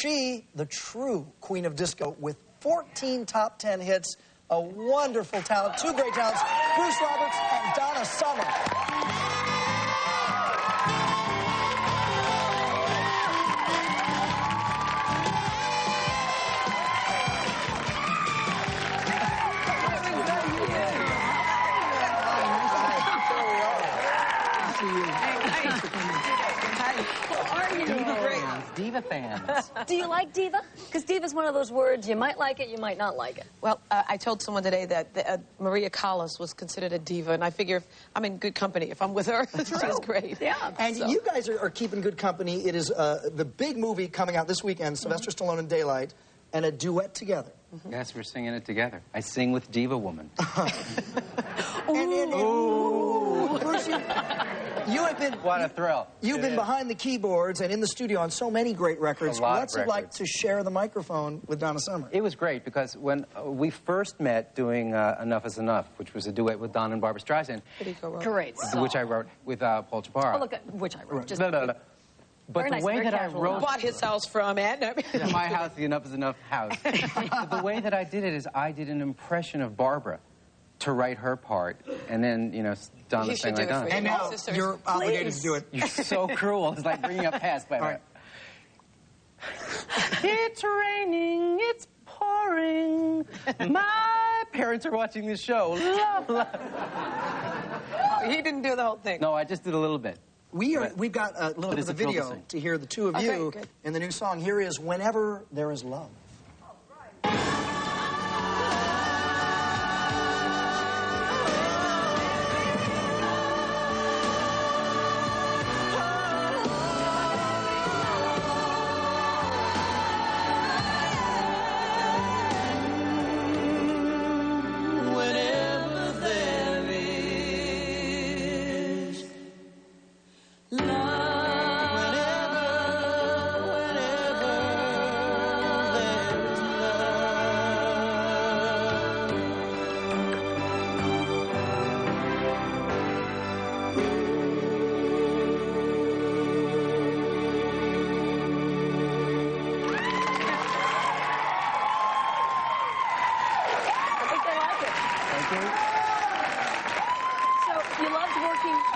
She, the true queen of disco, with 14 top 10 hits, a wonderful talent, two great talents, Bruce Roberts and Donna Summer. Diva fans. Do you like diva? Because diva's one of those words, you might like it, you might not like it. Well, I told someone today that Maria Callas was considered a diva, and I figure if I'm in good company if I'm with her. She's great. Yeah. And you guys are keeping good company. It is the big movie coming out this weekend, Sylvester Stallone and Daylight, and a duet together. Yes, we're singing it together. I sing with Diva Woman. Bruce, you have been... What a thrill. You've been behind the keyboards and in the studio on so many great records. What's it like to share the microphone with Donna Summer? It was great because when we first met doing Enough is Enough, which was a duet with Donna and Barbra Streisand. Great song. Which I wrote with Paul Chaparro. Oh, look, which I wrote. Just But the way that I wrote... Bought his house from Edna. My house, the Enough is Enough house. But the way that I did it is I did an impression of Barbara to write her part, and then, you know, Donna sang like Donna. And now you're obligated to do it. You're so cruel. It's like bringing up past by right. It's raining, it's pouring. My parents are watching this show. Love, love. Oh, he didn't do the whole thing. No, I just did a little bit. We've got a little bit of the video to hear the two of you in the new song. Here is Whenever There Is Love.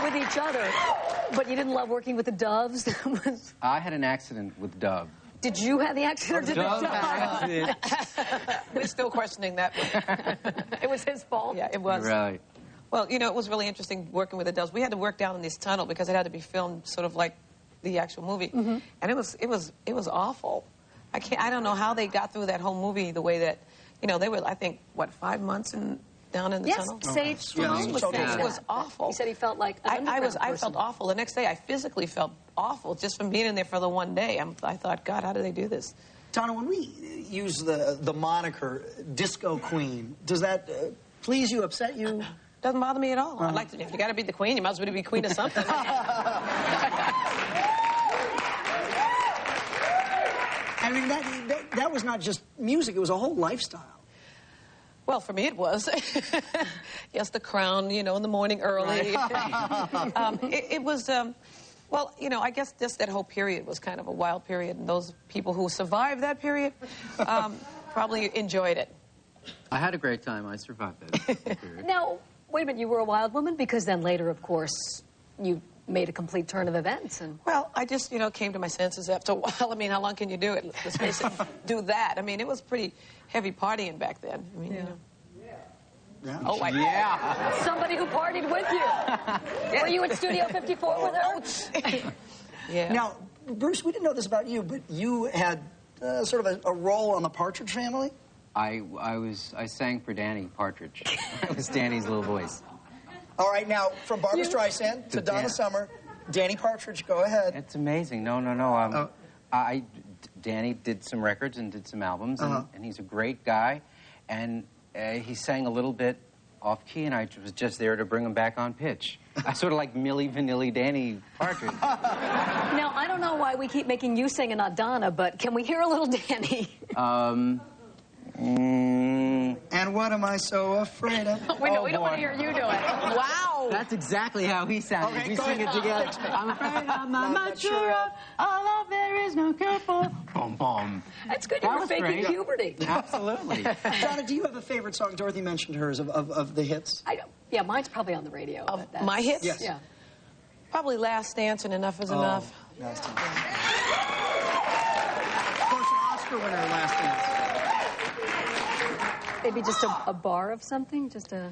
With each other, but you didn't love working with the Doves? I had an accident with Dove. Did you have the accident or did the Dove? We're still questioning that. It was his fault? Yeah, it was. Right. Well, you know, it was really interesting working with the Doves. We had to work down in this tunnel because it had to be filmed sort of like the actual movie. And it was awful. I don't know how they got through that whole movie the way that, you know, they were, I think, what, 5 months down in the tunnel? Yes, Sage Stallone was saying that. It was awful. He said he felt like I felt awful. The next day, I physically felt awful just from being in there for the one day. I thought, God, how do they do this? Donna, when we use the moniker Disco Queen, does that please you, upset you? Doesn't bother me at all. I'd like to, if you got to be the queen, you might as well be queen of something. I mean, that was not just music, it was a whole lifestyle. Well, for me it was. Yes, the crown, you know, in the morning early. It was, well, you know, I guess just that whole period was kind of a wild period, and those people who survived that period probably enjoyed it. I had a great time. I survived that period. Now, wait a minute, you were a wild woman? Because then later, of course, you made a complete turn of events. And well, I just, you know, came to my senses after a while. I mean, how long can you do it? Let's face it, do that. I mean, it was pretty heavy partying back then. I mean, you know. Yeah. Oh, yeah. Somebody who partied with you. Were you in Studio 54 with her? Yeah. Now, Bruce, we didn't know this about you, but you had sort of a role on the Partridge Family? I sang for Danny Partridge. I was Danny's little voice. All right, now, from Barbra Streisand to Donna Summer, Danny Partridge, go ahead. It's amazing. No. Danny did some records and did some albums, and he's a great guy. And he sang a little bit off-key, and I was just there to bring him back on pitch. I sort of like Milli Vanilli Danny Partridge. Now, I don't know why we keep making you sing and not Donna, but can we hear a little Danny? And what am I so afraid of? We don't want to hear you do it. Wow. That's exactly how he sounded. Okay, We go sing it ahead. together. Fix me. I'm afraid I'm not sure of all of there is no cure for. Boom, boom. That's good. That You were was faking great. puberty. Absolutely. Donna, do you have a favorite song? Dorothy mentioned hers of the hits. I don't. Yeah, mine's probably on the radio. Of but that's- my hits? Yes. Yeah. Probably Last Dance and Enough is Enough. Last Dance. Of course, an Oscar winner, Last Dance. Maybe just a bar of something, just a.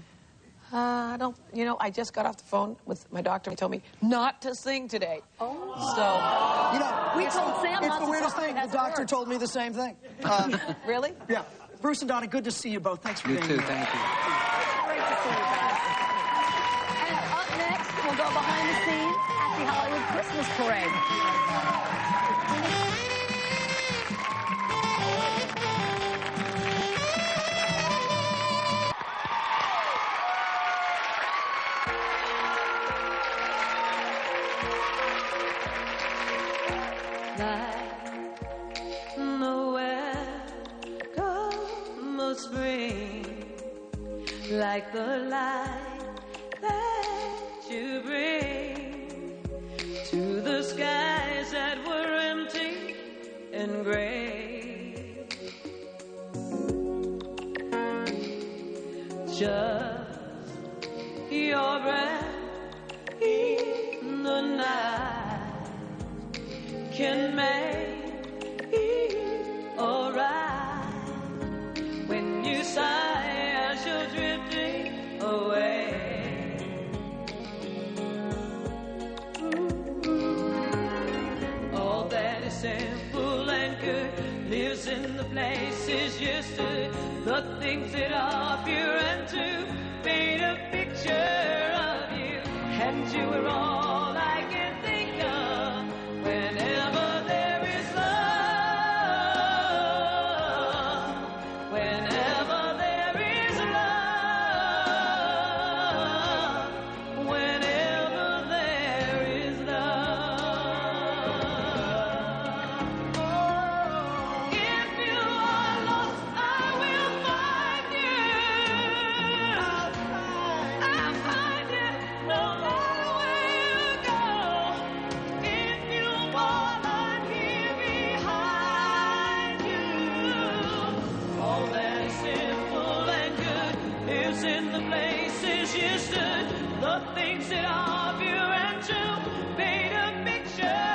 I don't, you know, I just got off the phone with my doctor. He told me not to sing today. Oh. So, You know, We it's told Sam it's not the to weirdest talk. thing. It The hasn't doctor worked. told me the same thing. really? Yeah. Bruce and Donna, good to see you both. Thanks for You being too, here. thank you. Great to see you guys. And up next, we'll go behind the scenes at the Hollywood Christmas Parade. Nowhere come a spring like the light that you bring to the skies that were empty and gray. Just your breath in the night can make it alright when you sigh as you're drifting away. All that is simple and good lives in the places you stood, the things that are pure and true, paint a picture of you, and you were all I can think of whenever there is love, whenever there is love, whenever there is love. If you are lost, I will find you. I'll find you no matter where you go. If you fall, I'm here behind you. All that is simple and good lives in the places you stood, the things that are pure and true, paint a picture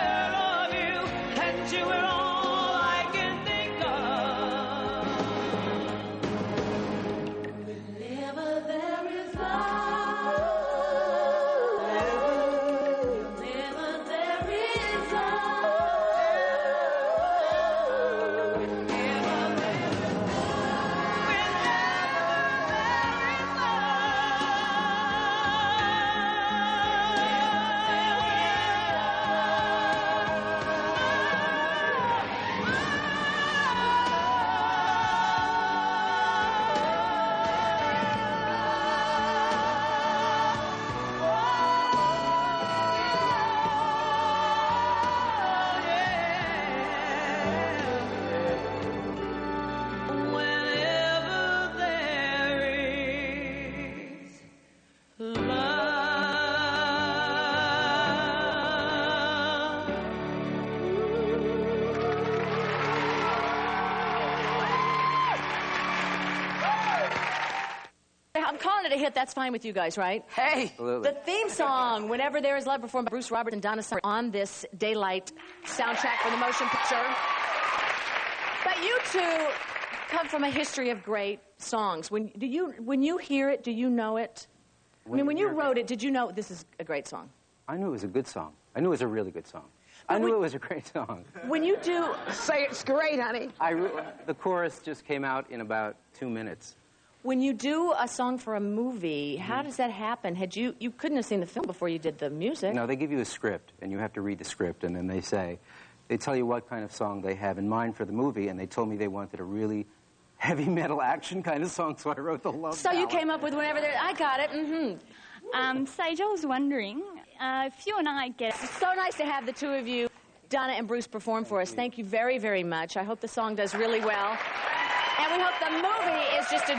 of you, and you were all I can think of. Whenever there is love, whenever there is love, whenever there is whenever there is I'm calling it a hit. That's fine with you guys, right? Hey. Absolutely. The theme song, Whenever There Is Love, performed by Bruce Roberts and Donna on this Daylight soundtrack for the motion picture. But you two come from a history of great songs. When you hear it, do you know it? I mean, when you wrote it, did you know this is a great song? I knew it was a good song. I knew it was a really good song. I knew it was a great song. When you do, Say it's great, honey. The chorus just came out in about 2 minutes. when you do a song for a movie, how does that happen? You couldn't have seen the film before you did the music. No, they give you a script, and you have to read the script, and then they tell you what kind of song they have in mind for the movie, and they told me they wanted a really heavy metal action kind of song, so I wrote the love So you ballad. came up with Whenever There... I got it, Sage, I was wondering if you and I get... It's so nice to have the two of you, Donna and Bruce, perform for us. Thank you very, very much. I hope the song does really well. And we hope the movie is just a